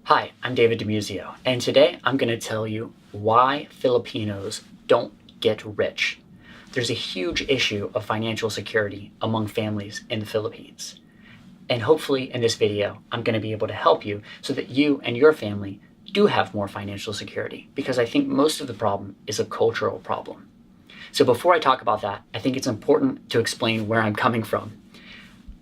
Hi, I'm David DeMuzio, and today I'm going to tell you why Filipinos don't get rich. There's a huge issue of financial security among families in the Philippines. And hopefully in this video, I'm going to be able to help you so that you and your family do have more financial security, because I think most of the problem is a cultural problem. So before I talk about that, I think it's important to explain where I'm coming from.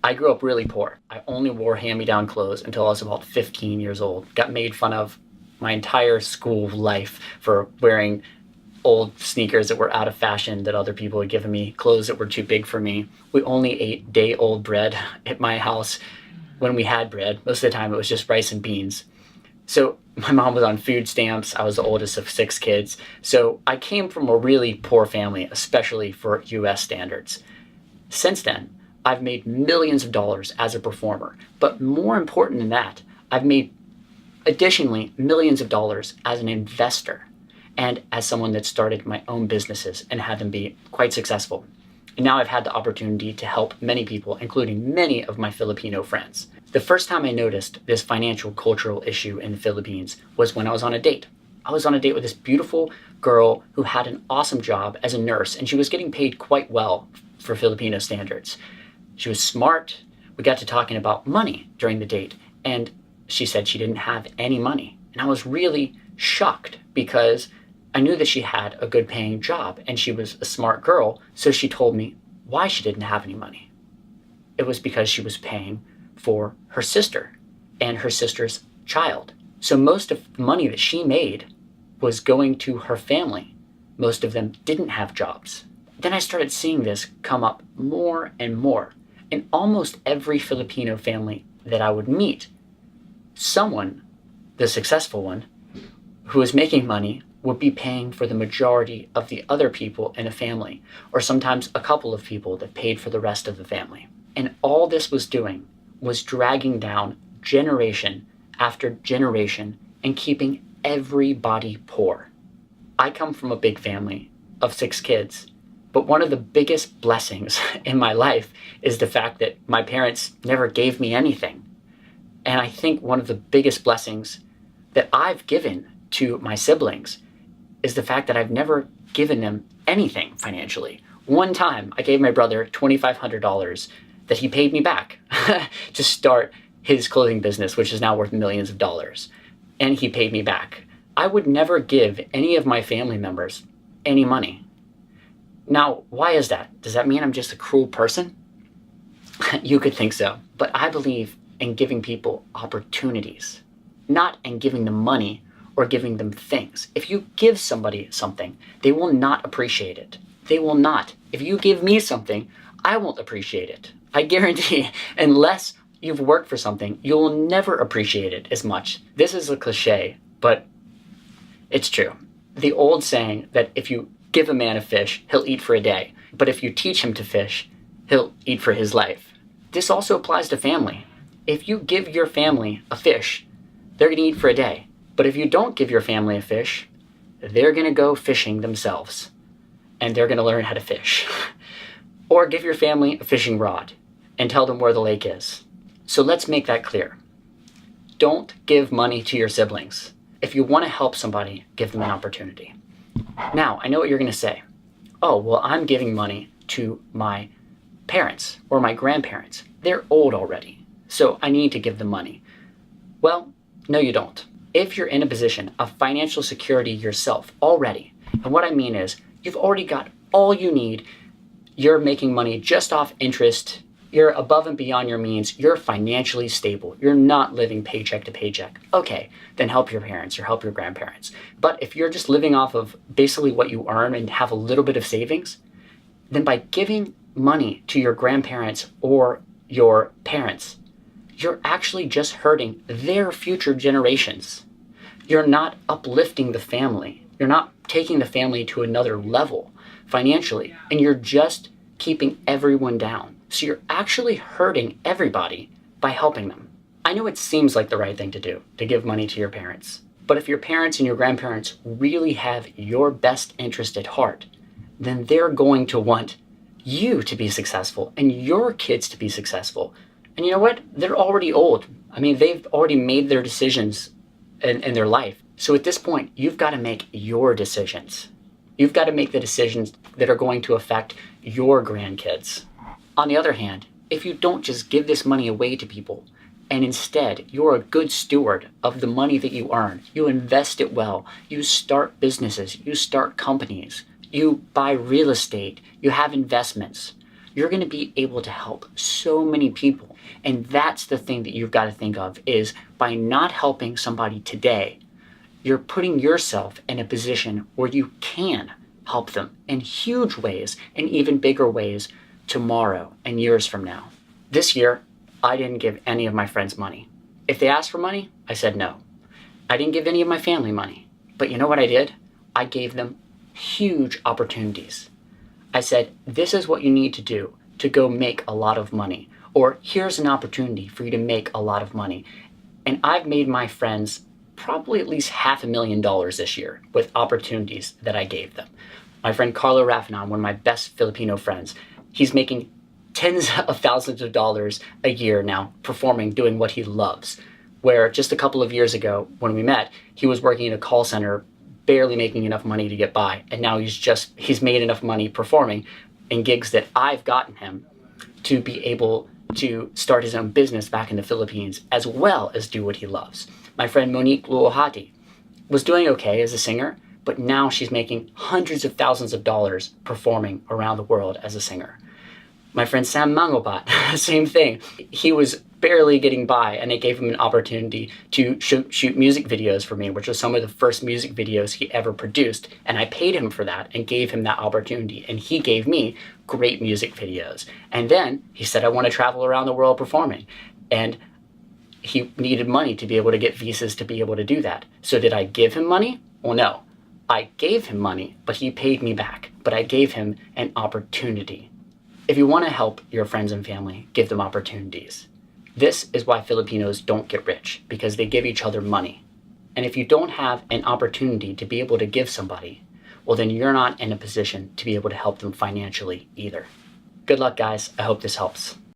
I grew up really poor. I only wore hand-me-down clothes until I was about 15 years old. Got made fun of my entire school life for wearing old sneakers that were out of fashion that other people had given me, clothes that were too big for me. We only ate day-old bread at my house when we had bread. Most of the time it was just rice and beans. So my mom was on food stamps. I was the oldest of 6 kids. So I came from a really poor family, especially for US standards. Since then, I've made millions of dollars as a performer, but more important than that, I've made additionally millions of dollars as an investor and as someone that started my own businesses and had them be quite successful. And now I've had the opportunity to help many people, including many of my Filipino friends. The first time I noticed this financial cultural issue in the Philippines was when I was on a date. I was on a date with this beautiful girl who had an awesome job as a nurse, and she was getting paid quite well for Filipino standards. She was smart. We got to talking about money during the date, and she said she didn't have any money. And I was really shocked because I knew that she had a good paying job and she was a smart girl. So she told me why she didn't have any money. It was because she was paying for her sister and her sister's child. So most of the money that she made was going to her family. Most of them didn't have jobs. Then I started seeing this come up more and more. In almost every Filipino family that I would meet, someone, the successful one, who was making money would be paying for the majority of the other people in a family, or sometimes a couple of people that paid for the rest of the family. And all this was doing was dragging down generation after generation and keeping everybody poor. I come from a big family of 6 kids. But one of the biggest blessings in my life is the fact that my parents never gave me anything. And I think one of the biggest blessings that I've given to my siblings is the fact that I've never given them anything financially. One time I gave my brother $2,500 that he paid me back to start his clothing business, which is now worth millions of dollars. And he paid me back. I would never give any of my family members any money. Now, why is that? Does that mean I'm just a cruel person? You could think so, but I believe in giving people opportunities, not in giving them money or giving them things. If you give somebody something, they will not appreciate it. They will not. If you give me something, I won't appreciate it. I guarantee, unless you've worked for something, you will never appreciate it as much. This is a cliche, but it's true. The old saying that if you give a man a fish, he'll eat for a day. But if you teach him to fish, he'll eat for his life. This also applies to family. If you give your family a fish, they're going to eat for a day. But if you don't give your family a fish, they're going to go fishing themselves. And they're going to learn how to fish. Or give your family a fishing rod and tell them where the lake is. So let's make that clear. Don't give money to your siblings. If you want to help somebody, give them an opportunity. Now, I know what you're going to say. Oh, well, I'm giving money to my parents or my grandparents. They're old already, so I need to give them money. Well, no, you don't. If you're in a position of financial security yourself already, and what I mean is you've already got all you need, you're making money just off interest, you're above and beyond your means, you're financially stable, you're not living paycheck to paycheck. Okay, then help your parents or help your grandparents. But if you're just living off of basically what you earn and have a little bit of savings, then by giving money to your grandparents or your parents, you're actually just hurting their future generations. You're not uplifting the family. You're not taking the family to another level financially, and you're just keeping everyone down. So you're actually hurting everybody by helping them. I know it seems like the right thing to do, to give money to your parents. But if your parents and your grandparents really have your best interest at heart, then they're going to want you to be successful and your kids to be successful. And you know what? They're already old. I mean, they've already made their decisions in their life. So at this point, you've got to make your decisions. You've got to make the decisions that are going to affect your grandkids. On the other hand, if you don't just give this money away to people, and instead you're a good steward of the money that you earn, you invest it well, you start businesses, you start companies, you buy real estate, you have investments, you're going to be able to help so many people. And that's the thing that you've got to think of, is by not helping somebody today, you're putting yourself in a position where you can help them in huge ways and even bigger ways tomorrow and years from now. This year, I didn't give any of my friends money. If they asked for money, I said no. I didn't give any of my family money. But you know what I did? I gave them huge opportunities. I said, this is what you need to do to go make a lot of money. Or here's an opportunity for you to make a lot of money. And I've made my friends probably at least $500,000 this year with opportunities that I gave them. My friend Carlo Raffanon, one of my best Filipino friends, he's making tens of thousands of dollars a year now performing, doing what he loves. Where just a couple of years ago when we met, he was working in a call center, barely making enough money to get by. And now he's made enough money performing in gigs that I've gotten him to be able to start his own business back in the Philippines, as well as do what he loves. My friend Monique Luohati was doing okay as a singer, but now she's making hundreds of thousands of dollars performing around the world as a singer. My friend Sam Mangobat, same thing. He was barely getting by, and they gave him an opportunity to shoot music videos for me, which was some of the first music videos he ever produced. And I paid him for that and gave him that opportunity. And he gave me great music videos. And then he said, I want to travel around the world performing. And he needed money to be able to get visas to be able to do that. So did I give him money? Well, no. I gave him money, but he paid me back. But I gave him an opportunity. If you want to help your friends and family, give them opportunities. This is why Filipinos don't get rich, because they give each other money. And if you don't have an opportunity to be able to give somebody, well, then you're not in a position to be able to help them financially either. Good luck, guys. I hope this helps.